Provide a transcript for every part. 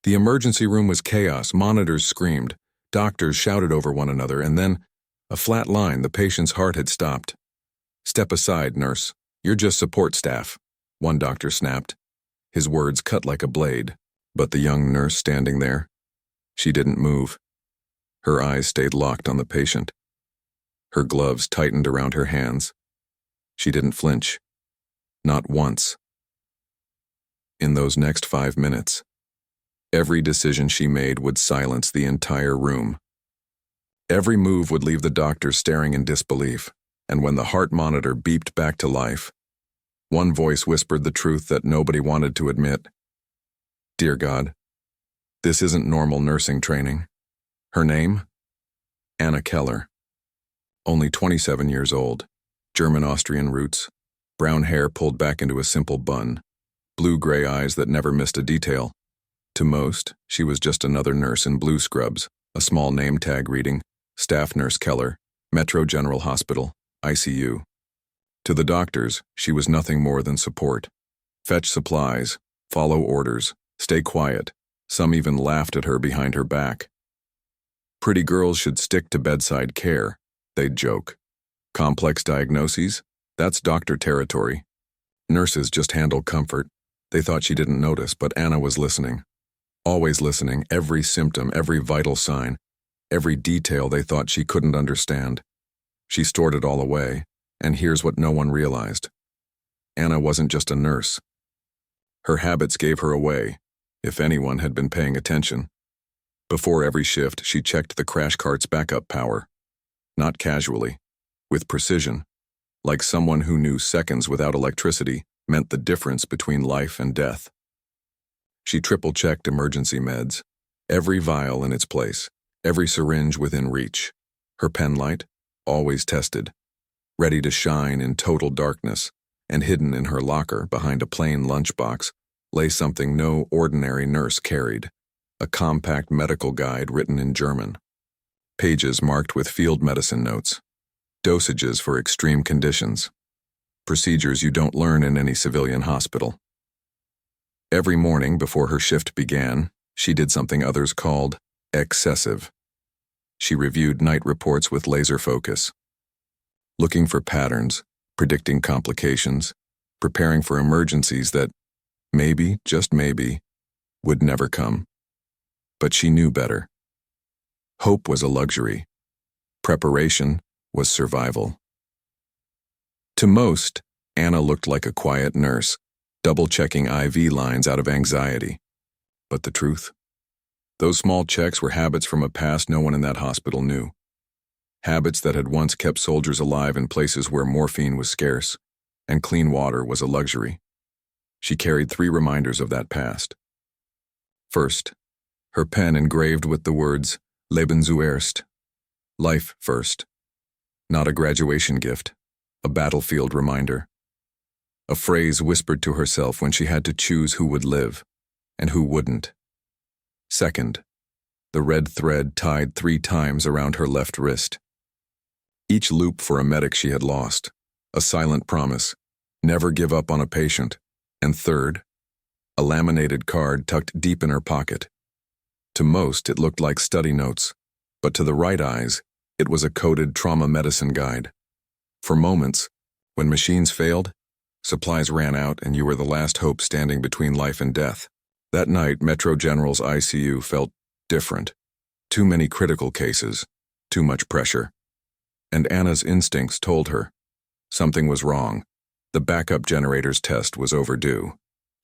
The emergency room was chaos, monitors screamed, doctors shouted over one another, and then, a flat line, the patient's heart had stopped. "Step aside, nurse. You're just support staff," one doctor snapped. His words cut like a blade, but the young nurse standing there, she didn't move. Her eyes stayed locked on the patient. Her gloves tightened around her hands. She didn't flinch. Not once. In those next 5 minutes, every decision she made would silence the entire room. Every move would leave the doctor staring in disbelief, and when the heart monitor beeped back to life, one voice whispered the truth that nobody wanted to admit. "Dear God, this isn't normal nursing training." Her name? Anna Keller. Only 27 years old, German-Austrian roots, brown hair pulled back into a simple bun, blue-gray eyes that never missed a detail. To most, she was just another nurse in blue scrubs, a small name tag reading, Staff Nurse Keller, Metro General Hospital, ICU. To the doctors, she was nothing more than support. Fetch supplies, follow orders, stay quiet. Some even laughed at her behind her back. Pretty girls should stick to bedside care, they'd joke. Complex diagnoses? That's doctor territory. Nurses just handle comfort. They thought she didn't notice, but Anna was listening. Always listening, every symptom, every vital sign, every detail they thought she couldn't understand. She stored it all away, and here's what no one realized. Anna wasn't just a nurse. Her habits gave her away, if anyone had been paying attention. Before every shift, she checked the crash cart's backup power. Not casually, with precision, like someone who knew seconds without electricity meant the difference between life and death. She triple-checked emergency meds, every vial in its place, every syringe within reach. Her pen light, always tested, ready to shine in total darkness, and hidden in her locker behind a plain lunchbox lay something no ordinary nurse carried, a compact medical guide written in German. Pages marked with field medicine notes, dosages for extreme conditions, procedures you don't learn in any civilian hospital. Every morning before her shift began, she did something others called excessive. She reviewed night reports with laser focus, looking for patterns, predicting complications, preparing for emergencies that, maybe, just maybe, would never come. But she knew better. Hope was a luxury. Preparation was survival. To most, Anna looked like a quiet nurse, double-checking IV lines out of anxiety. But the truth? Those small checks were habits from a past no one in that hospital knew. Habits that had once kept soldiers alive in places where morphine was scarce, and clean water was a luxury. She carried 3 reminders of that past. First, her pen engraved with the words, Leben zuerst, life first. Not a graduation gift, a battlefield reminder. A phrase whispered to herself when she had to choose who would live and who wouldn't. Second, the red thread tied 3 times around her left wrist. Each loop for a medic she had lost, a silent promise, never give up on a patient. And third, a laminated card tucked deep in her pocket. To most, it looked like study notes, but to the right eyes, it was a coded trauma medicine guide. For moments, when machines failed, supplies ran out, and you were the last hope standing between life and death. That night, Metro General's ICU felt different. Too many critical cases, too much pressure. And Anna's instincts told her something was wrong. The backup generator's test was overdue.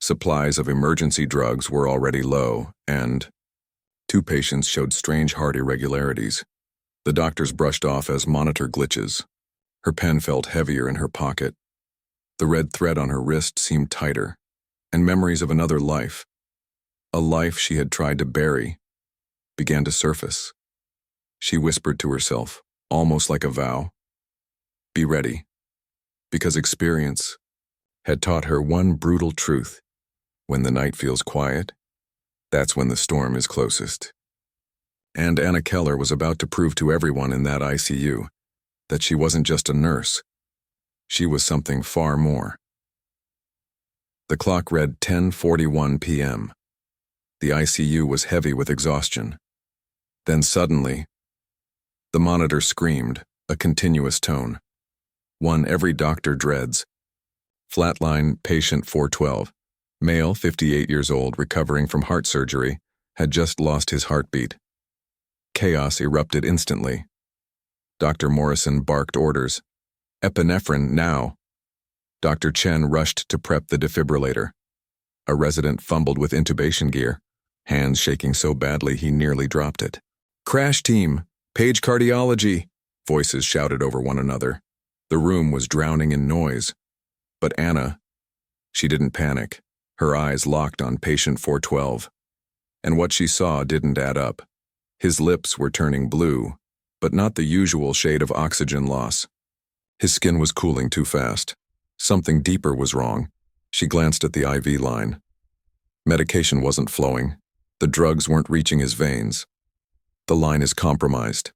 Supplies of emergency drugs were already low, and 2 patients showed strange heart irregularities. The doctors brushed off as monitor glitches. Her pen felt heavier in her pocket. The red thread on her wrist seemed tighter, and memories of another life, a life she had tried to bury, began to surface. She whispered to herself, almost like a vow, "Be ready," because experience had taught her one brutal truth. When the night feels quiet, that's when the storm is closest. And Anna Keller was about to prove to everyone in that ICU that she wasn't just a nurse. She was something far more. The clock read 10:41 p.m. The ICU was heavy with exhaustion. Then suddenly, the monitor screamed, a continuous tone. One every doctor dreads. Flatline, patient 412. Male, 58 years old, recovering from heart surgery, had just lost his heartbeat. Chaos erupted instantly. Dr. Morrison barked orders. Epinephrine, now. Dr. Chen rushed to prep the defibrillator. A resident fumbled with intubation gear, hands shaking so badly he nearly dropped it. Crash team! Page cardiology! Voices shouted over one another. The room was drowning in noise. But Anna, she didn't panic. Her eyes locked on patient 412. And what she saw didn't add up. His lips were turning blue, but not the usual shade of oxygen loss. His skin was cooling too fast. Something deeper was wrong. She glanced at the IV line. Medication wasn't flowing. The drugs weren't reaching his veins. The line is compromised,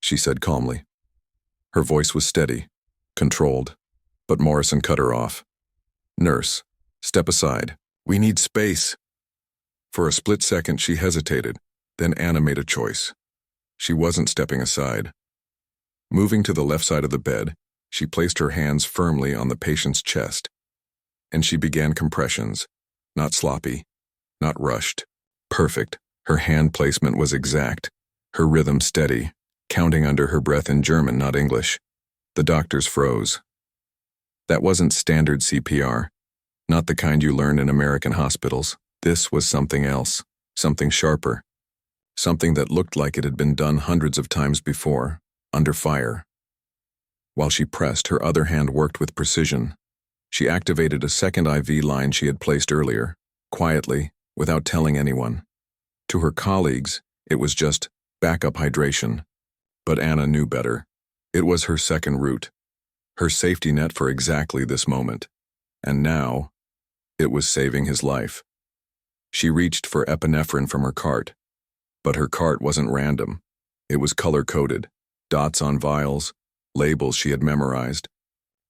she said calmly. Her voice was steady, controlled, but Morrison cut her off. Nurse, step aside. We need space. For a split second she hesitated, then Anna made a choice. She wasn't stepping aside. Moving to the left side of the bed, she placed her hands firmly on the patient's chest, and she began compressions, not sloppy, not rushed. Perfect. Her hand placement was exact, her rhythm steady, counting under her breath in German, not English. The doctors froze. That wasn't standard CPR, not the kind you learn in American hospitals. This was something else, something sharper, something that looked like it had been done hundreds of times before, under fire. While she pressed, her other hand worked with precision. She activated a second IV line she had placed earlier, quietly, without telling anyone. To her colleagues, it was just backup hydration. But Anna knew better. It was her second route, her safety net for exactly this moment. And now, it was saving his life. She reached for epinephrine from her cart. But her cart wasn't random. It was color-coded, dots on vials, labels she had memorized.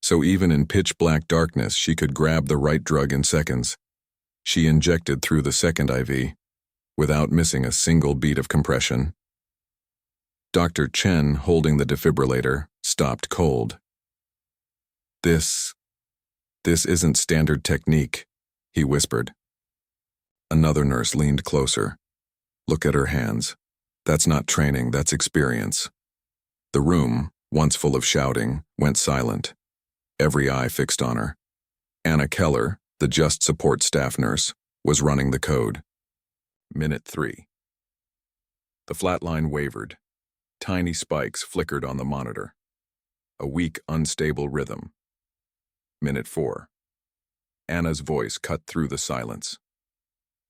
So even in pitch-black darkness, she could grab the right drug in seconds. She injected through the second IV, without missing a single beat of compression. Dr. Chen, holding the defibrillator, stopped cold. This isn't standard technique, he whispered. Another nurse leaned closer. Look at her hands. That's not training, that's experience. The room, once full of shouting, went silent. Every eye fixed on her. Anna Keller, the just support staff nurse, was running the code. Minute 3. The flatline wavered. Tiny spikes flickered on the monitor. A weak, unstable rhythm. Minute 4. Anna's voice cut through the silence.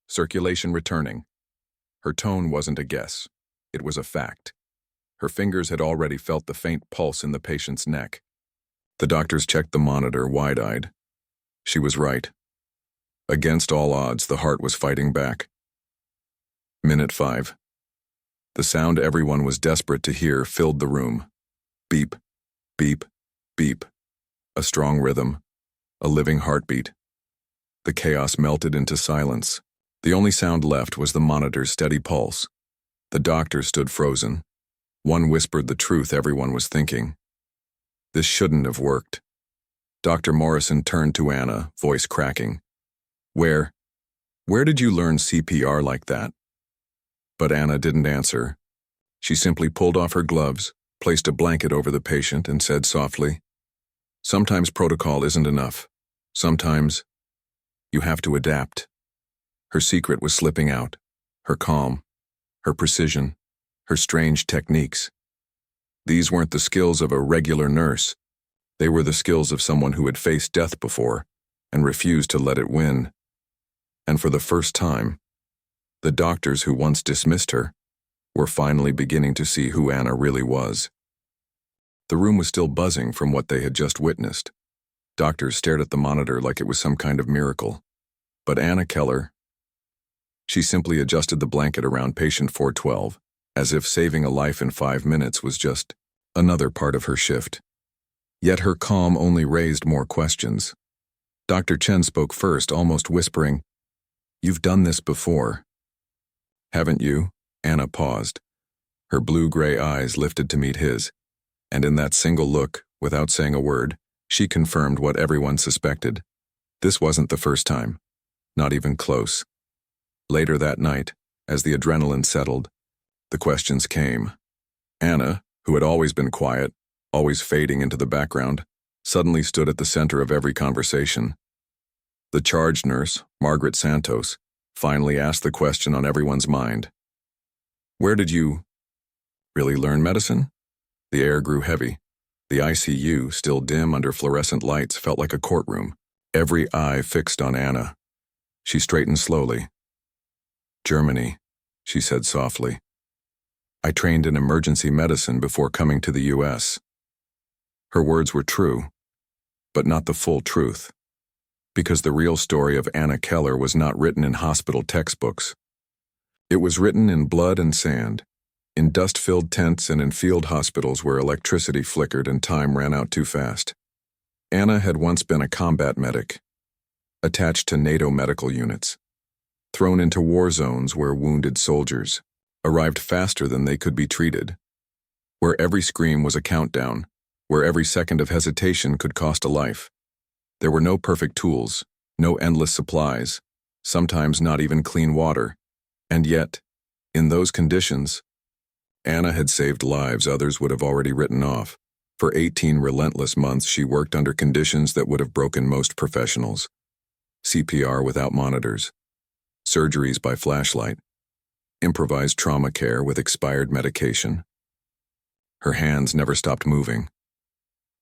Circulation returning. Her tone wasn't a guess. It was a fact. Her fingers had already felt the faint pulse in the patient's neck. The doctors checked the monitor, wide-eyed. She was right. Against all odds, the heart was fighting back. Minute 5. The sound everyone was desperate to hear filled the room. Beep, beep, beep. A strong rhythm, a living heartbeat. The chaos melted into silence. The only sound left was the monitor's steady pulse. The doctors stood frozen. One whispered the truth everyone was thinking. This shouldn't have worked. Dr. Morrison turned to Anna, voice cracking. Where did you learn CPR like that? But Anna didn't answer. She simply pulled off her gloves, placed a blanket over the patient, and said softly, Sometimes protocol isn't enough. Sometimes you have to adapt. Her secret was slipping out. Her calm, her precision, her strange techniques. These weren't the skills of a regular nurse. They were the skills of someone who had faced death before and refused to let it win. And for the first time, the doctors who once dismissed her were finally beginning to see who Anna really was. The room was still buzzing from what they had just witnessed. Doctors stared at the monitor like it was some kind of miracle. But Anna Keller, she simply adjusted the blanket around patient 412, as if saving a life in 5 minutes was just another part of her shift. Yet her calm only raised more questions. Dr. Chen spoke first, almost whispering, You've done this before. Haven't you? Anna paused. Her blue-gray eyes lifted to meet his, and in that single look, without saying a word, she confirmed what everyone suspected. This wasn't the first time. Not even close. Later that night, as the adrenaline settled, the questions came. Anna, who had always been quiet, always fading into the background, suddenly stood at the center of every conversation. The charge nurse, Margaret Santos, finally asked the question on everyone's mind. Where did you really learn medicine? The air grew heavy. The ICU, still dim under fluorescent lights, felt like a courtroom, every eye fixed on Anna. She straightened slowly. Germany, she said softly. I trained in emergency medicine before coming to the U.S. Her words were true, but not the full truth, because the real story of Anna Keller was not written in hospital textbooks. It was written in blood and sand, in dust-filled tents and in field hospitals where electricity flickered and time ran out too fast. Anna had once been a combat medic, attached to NATO medical units, thrown into war zones where wounded soldiers arrived faster than they could be treated, where every scream was a countdown, where every second of hesitation could cost a life. There were no perfect tools, no endless supplies, sometimes not even clean water, and yet, in those conditions, Anna had saved lives others would have already written off. For 18 relentless months she worked under conditions that would have broken most professionals. CPR without monitors, surgeries by flashlight, improvised trauma care with expired medication. Her hands never stopped moving.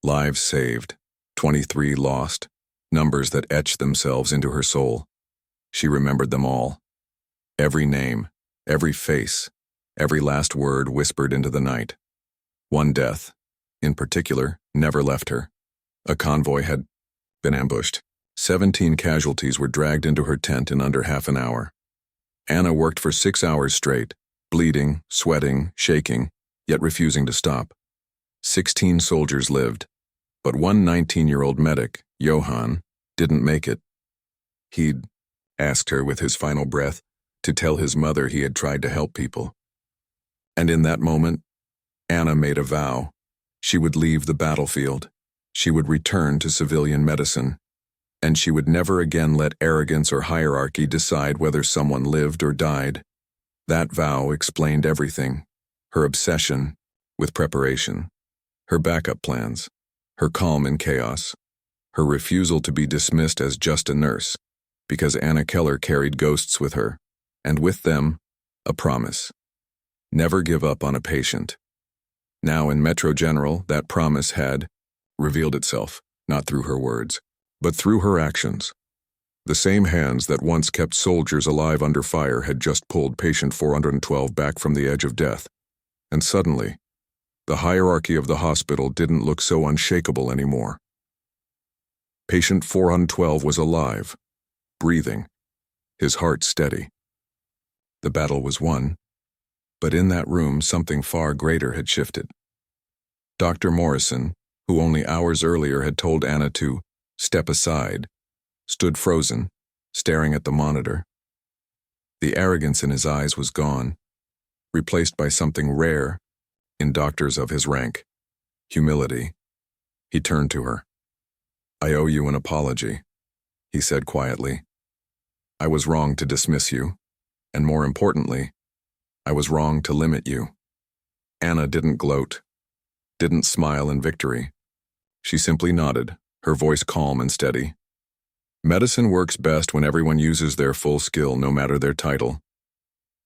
Lives saved, 23 lost, numbers that etched themselves into her soul. She remembered them all. Every name, every face, every last word whispered into the night. One death, in particular, never left her. A convoy had been ambushed. 17 casualties were dragged into her tent in under half an hour. Anna worked for 6 hours straight, bleeding, sweating, shaking, yet refusing to stop. 16 soldiers lived, but one 19-year-old medic, Johann, didn't make it. He'd asked her with his final breath to tell his mother he had tried to help people. And in that moment, Anna made a vow. She would leave the battlefield. She would return to civilian medicine. And she would never again let arrogance or hierarchy decide whether someone lived or died. That vow explained everything. Her obsession with preparation, her backup plans, her calm in chaos, her refusal to be dismissed as just a nurse, because Anna Keller carried ghosts with her, and with them, a promise. Never give up on a patient. Now in Metro General, that promise had revealed itself, not through her words, but through her actions. The same hands that once kept soldiers alive under fire had just pulled patient 412 back from the edge of death. And suddenly, the hierarchy of the hospital didn't look so unshakable anymore. Patient 412 was alive, breathing, his heart steady. The battle was won, but in that room something far greater had shifted. Dr. Morrison, who only hours earlier had told Anna to step aside, stood frozen, staring at the monitor. The arrogance in his eyes was gone, replaced by something rare in doctors of his rank, humility. He turned to her. I owe you an apology, he said quietly. I was wrong to dismiss you, and more importantly, I was wrong to limit you. Anna didn't gloat, didn't smile in victory. She simply nodded, her voice calm and steady. Medicine works best when everyone uses their full skill, no matter their title.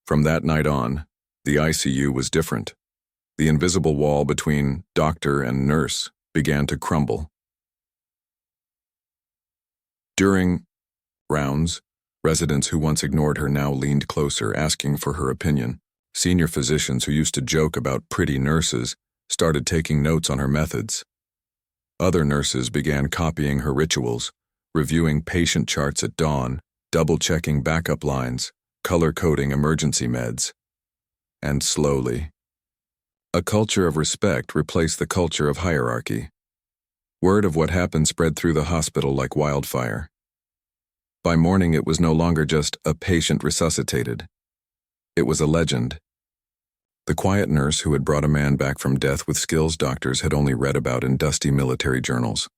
From that night on, the ICU was different. The invisible wall between doctor and nurse began to crumble. During rounds, residents who once ignored her now leaned closer, asking for her opinion. Senior physicians who used to joke about pretty nurses started taking notes on her methods. Other nurses began copying her rituals, reviewing patient charts at dawn, double-checking backup lines, color-coding emergency meds. And slowly, a culture of respect replaced the culture of hierarchy. Word of what happened spread through the hospital like wildfire. By morning, it was no longer just a patient resuscitated. It was a legend. The quiet nurse who had brought a man back from death with skills doctors had only read about in dusty military journals.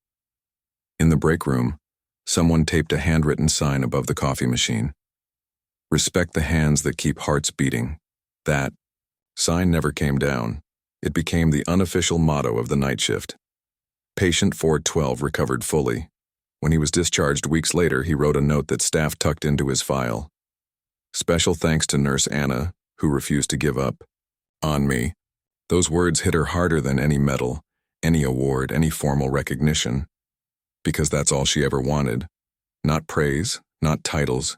In the break room, someone taped a handwritten sign above the coffee machine. "Respect the hands that keep hearts beating." That sign never came down. It became the unofficial motto of the night shift. Patient 412 recovered fully. When he was discharged weeks later, he wrote a note that staff tucked into his file. "Special thanks to Nurse Anna, who refused to give up on me." Those words hit her harder than any medal, any award, any formal recognition, because that's all she ever wanted. Not praise, not titles,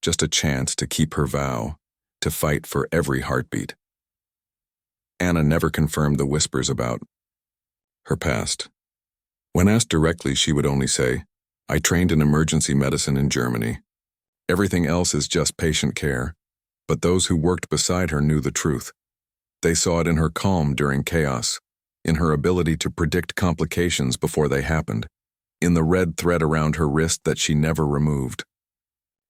just a chance to keep her vow, to fight for every heartbeat. Anna never confirmed the whispers about her past. When asked directly, she would only say, "I trained in emergency medicine in Germany. Everything else is just patient care." But those who worked beside her knew the truth. They saw it in her calm during chaos, in her ability to predict complications before they happened, in the red thread around her wrist that she never removed,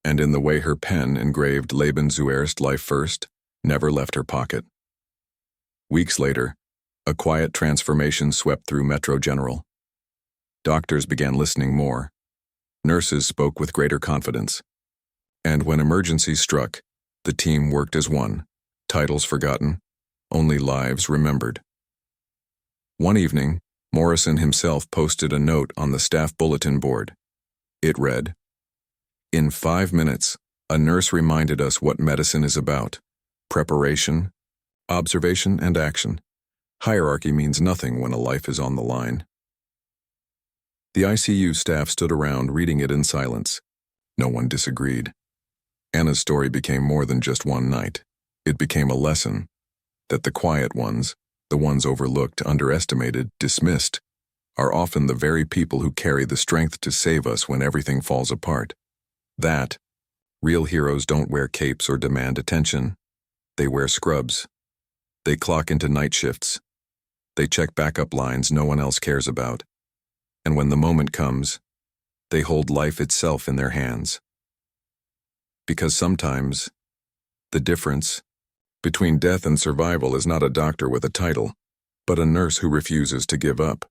and in the way her pen engraved Leben zuerst, life first, never left her pocket. Weeks later, a quiet transformation swept through Metro General. Doctors began listening more. Nurses spoke with greater confidence. And when emergencies struck, the team worked as one, titles forgotten, only lives remembered. One evening, Morrison himself posted a note on the staff bulletin board. It read, "In 5 minutes, a nurse reminded us what medicine is about: preparation, observation, and action. Hierarchy means nothing when a life is on the line." The ICU staff stood around reading it in silence. No one disagreed. Anna's story became more than just one night. It became a lesson that the quiet ones, the ones overlooked, underestimated, dismissed, are often the very people who carry the strength to save us when everything falls apart. That real heroes don't wear capes or demand attention. They wear scrubs. They clock into night shifts. They check backup lines no one else cares about. And when the moment comes, they hold life itself in their hands. Because sometimes, the difference between death and survival is not a doctor with a title, but a nurse who refuses to give up.